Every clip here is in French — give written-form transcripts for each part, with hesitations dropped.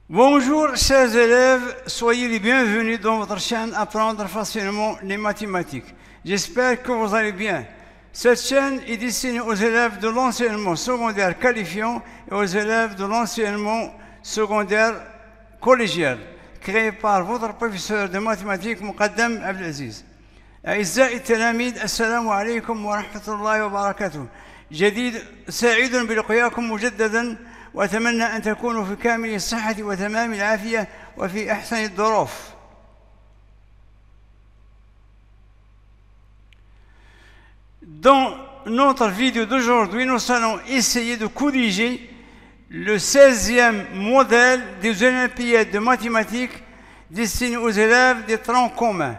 Bonjour chers élèves, soyez les bienvenus dans votre chaîne Apprendre facilement les mathématiques. J'espère que vous allez bien. Cette chaîne est destinée aux élèves de l'enseignement secondaire qualifiant et aux élèves de l'enseignement secondaire collégial, créée par votre professeur de mathématiques مقدم عبد العزيز. أعزائي التلاميذ السلام عليكم ورحمة الله وبركاته. جديد سعيد بلقياكم مجددا وأتمنى أن تكونوا في كامل الصحة وتمام العافية وفي أحسن الظروف. Dans notre vidéo d'aujourd'hui, nous allons essayer de corriger le 16e modèle des Olympiades de mathématiques destiné aux élèves des troncs communs.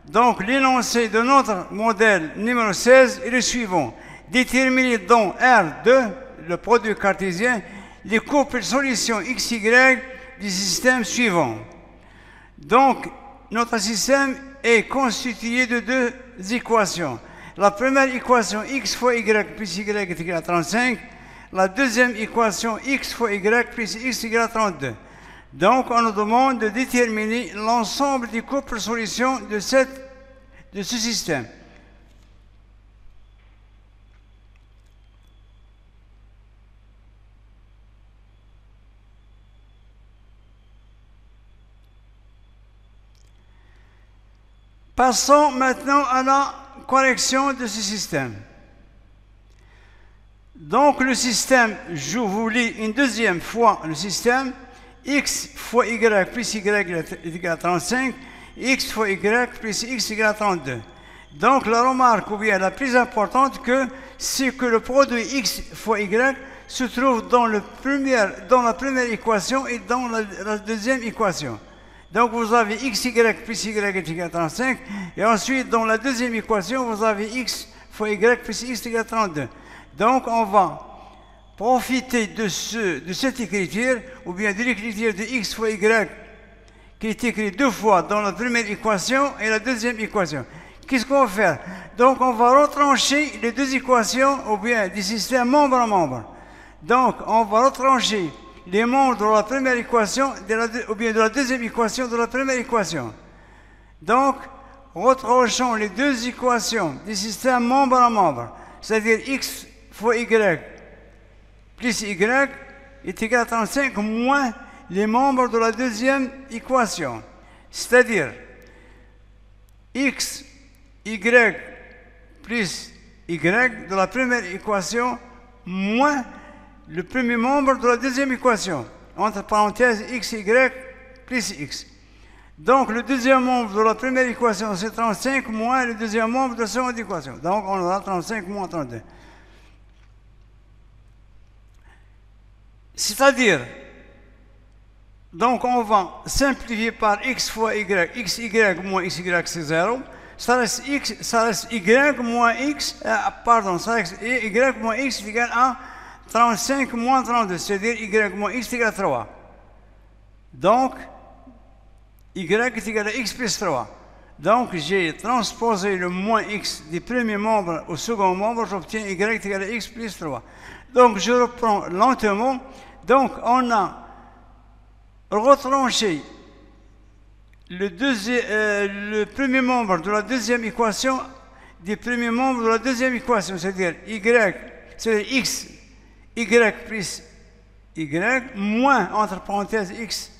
Donc, l'énoncé de notre modèle numéro 16 est le suivant. Déterminer dans R2, le produit cartésien, les couples solutions XY du système suivant. Donc, notre système est constitué de deux équations. La première équation x fois y plus y est égal à 35. La deuxième équation x fois y plus x est égal à 32. Donc, on nous demande de déterminer l'ensemble des couples solutions de ce système. Passons maintenant à la correction de ce système. Donc le système, je vous lis une deuxième fois le système, x fois y plus y est égal à 35, x fois y plus x est égal à 32. Donc la remarque ou bien la plus importante c'est que le produit x fois y se trouve dans la première équation et dans la deuxième équation. Donc vous avez xy plus y est égal à 35 et ensuite dans la deuxième équation vous avez x fois y plus x est égal à 32. Donc on va profiter de cette écriture ou bien de l'écriture de x fois y qui est écrit deux fois dans la première équation et la deuxième équation. Qu'est-ce qu'on va faire? Donc on va retrancher les deux équations ou bien du système membre à membre. Donc on va retrancher les membres de la première équation ou bien de la deuxième équation de la première équation. Donc, retranchons les deux équations du système membre à membre, c'est-à-dire x fois y plus y est égal à 35 moins les membres de la deuxième équation, c'est-à-dire x, y plus y de la première équation moins le premier membre de la deuxième équation, entre parenthèses x, y plus x. Donc le deuxième membre de la première équation, c'est 35 moins le deuxième membre de la seconde équation. Donc on aura 35 moins 32. C'est-à-dire, donc on va simplifier par x fois y, xy moins xy c'est 0. Ça reste y moins x, ça reste y moins x est égal à 35 moins 32, c'est-à-dire y moins x est égal à 3. Donc, y est égal à x plus 3. Donc, j'ai transposé le moins x du premier membre au second membre, j'obtiens y est égal à x plus 3. Donc, je reprends lentement. Donc, on a retranché le premier membre de la deuxième équation du premier membre de la deuxième équation, c'est-à-dire x y plus y moins, entre parenthèses, x,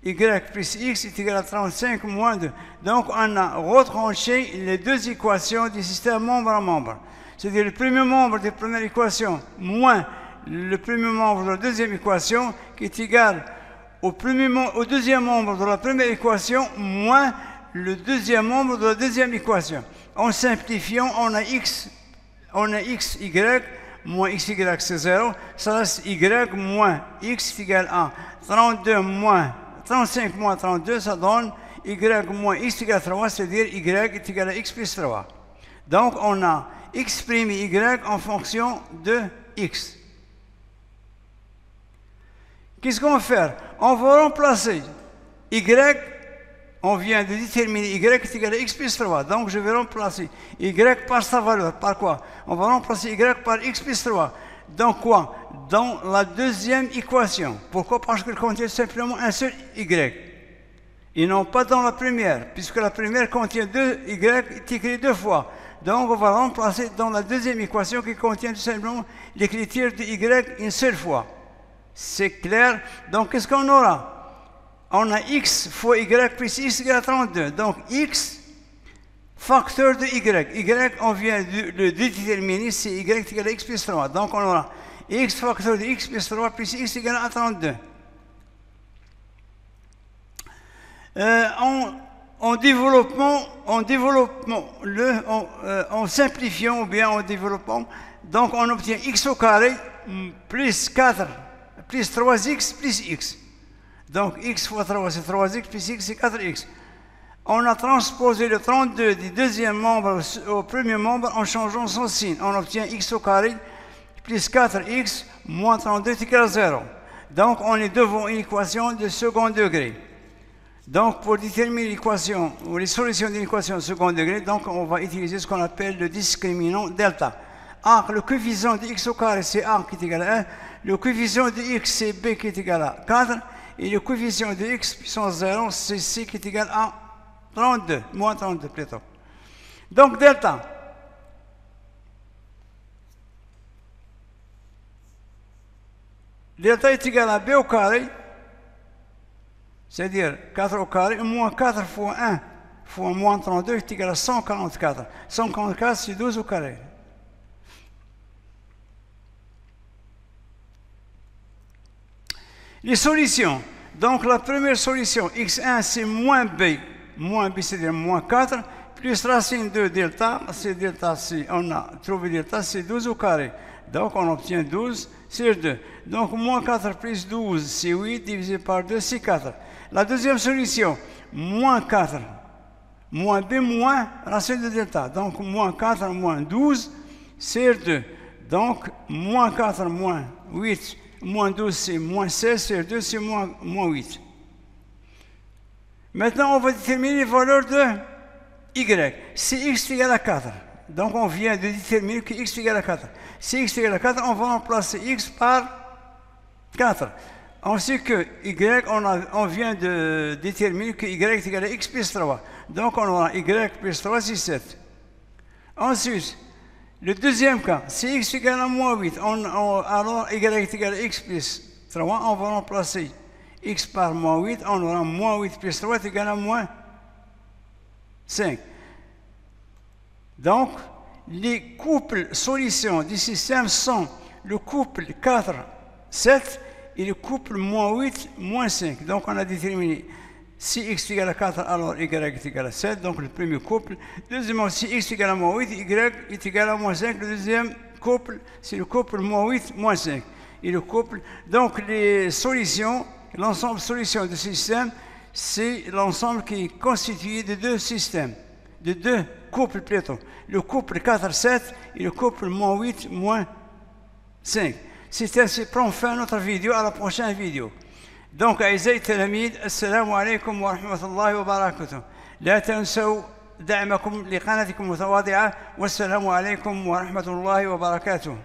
y plus x est égal à 35 moins 2. Donc, on a retranché les deux équations du système membre à membre. C'est-à-dire le premier membre de la première équation moins le premier membre de la deuxième équation qui est égal au deuxième membre de la première équation moins le deuxième membre de la deuxième équation. En simplifiant, on a x, y, moins xy c'est 0, ça reste y moins x est égal à 35 moins 32, ça donne y moins x est égal à 3, c'est-à-dire y est égal à x plus 3. Donc on a exprimé y en fonction de x. Qu'est-ce qu'on va faire? On va remplacer y, on vient de déterminer y est égal à x plus 3. Donc je vais remplacer y par sa valeur. Par quoi? On va remplacer y par x plus 3. Dans quoi? Dans la deuxième équation. Pourquoi? Parce qu'elle contient simplement un seul y. Et non pas dans la première, puisque la première contient 2 y est écrit 2 fois. Donc on va remplacer dans la deuxième équation qui contient tout simplement l'écriture de y une seule fois. C'est clair? Donc qu'est-ce qu'on aura? On a x fois y plus x égale à 32. Donc x facteur de y. Y, on vient de le déterminer, c'est y égale à x plus 3. Donc on aura x facteur de x plus 3 plus x égale à 32. En simplifiant ou bien en développant, donc on obtient x au carré plus 4 plus 3x plus x. Donc x fois 3 c'est 3x plus x c'est 4x. On a transposé le 32 du deuxième membre au premier membre en changeant son signe. On obtient x au carré plus 4x moins 32 est égal à 0. Donc on est devant une équation de second degré. Donc pour déterminer l'équation ou les solutions d'une équation de second degré, donc on va utiliser ce qu'on appelle le discriminant delta. A, le coefficient de x au carré c'est a qui est égal à 1, le coefficient de x c'est b qui est égal à 4, et le coefficient de x puissance 0 c'est c qui est égal à 32, moins 32 plutôt. Donc delta. Delta est égal à b au carré, c'est-à-dire 4 au carré, moins 4 fois 1 fois moins 32 est égal à 144. 144 c'est 12 au carré. Les solutions. Donc la première solution, x1 c'est moins b c'est-à-dire moins 4, plus racine de delta, c'est delta, on a trouvé delta, c'est 12 au carré. Donc on obtient 12 sur 2. Donc moins 4 plus 12, c'est 8, divisé par 2, c'est 4. La deuxième solution, moins 4, moins b moins racine de delta. Donc moins 4 moins 12 sur 2. Donc moins 4 moins 8, moins 12 c'est moins 16 sur 2, c'est moins 8. Maintenant, on va déterminer les valeurs de y. Si x est égal à 4, donc on vient de déterminer que x est égal à 4. Si x est égal à 4, on va remplacer x par 4. Ensuite que y, on vient de déterminer que y est égal à x plus 3. Donc on aura y plus 3, c'est 7. Ensuite, le deuxième cas, si x est égal à moins 8, alors y est égal à x plus 3, on va remplacer x par moins 8, on aura moins 8 plus 3 est égal à moins 5. Donc, les couples solutions du système sont le couple 4, 7 et le couple moins 8, moins 5. Donc, on a déterminé si x est égal à 4, alors y est égal à 7, donc le premier couple. Deuxièmement, si x est égal à moins 8, y est égal à moins 5. Le deuxième couple, c'est le couple moins 8, moins 5. Et le couple, donc les solutions, l'ensemble solution du système, c'est l'ensemble qui est constitué de deux systèmes, de deux couples plutôt. Le couple 4-7 et le couple moins 8, moins 5. C'est ainsi prend fin notre vidéo, à la prochaine vidéo. Donc, أعزائي التلاميذ السلام عليكم ورحمة الله وبركاته. لا تنسوا دعمكم لقناتكم المتواضعة والسلام عليكم ورحمة الله وبركاته.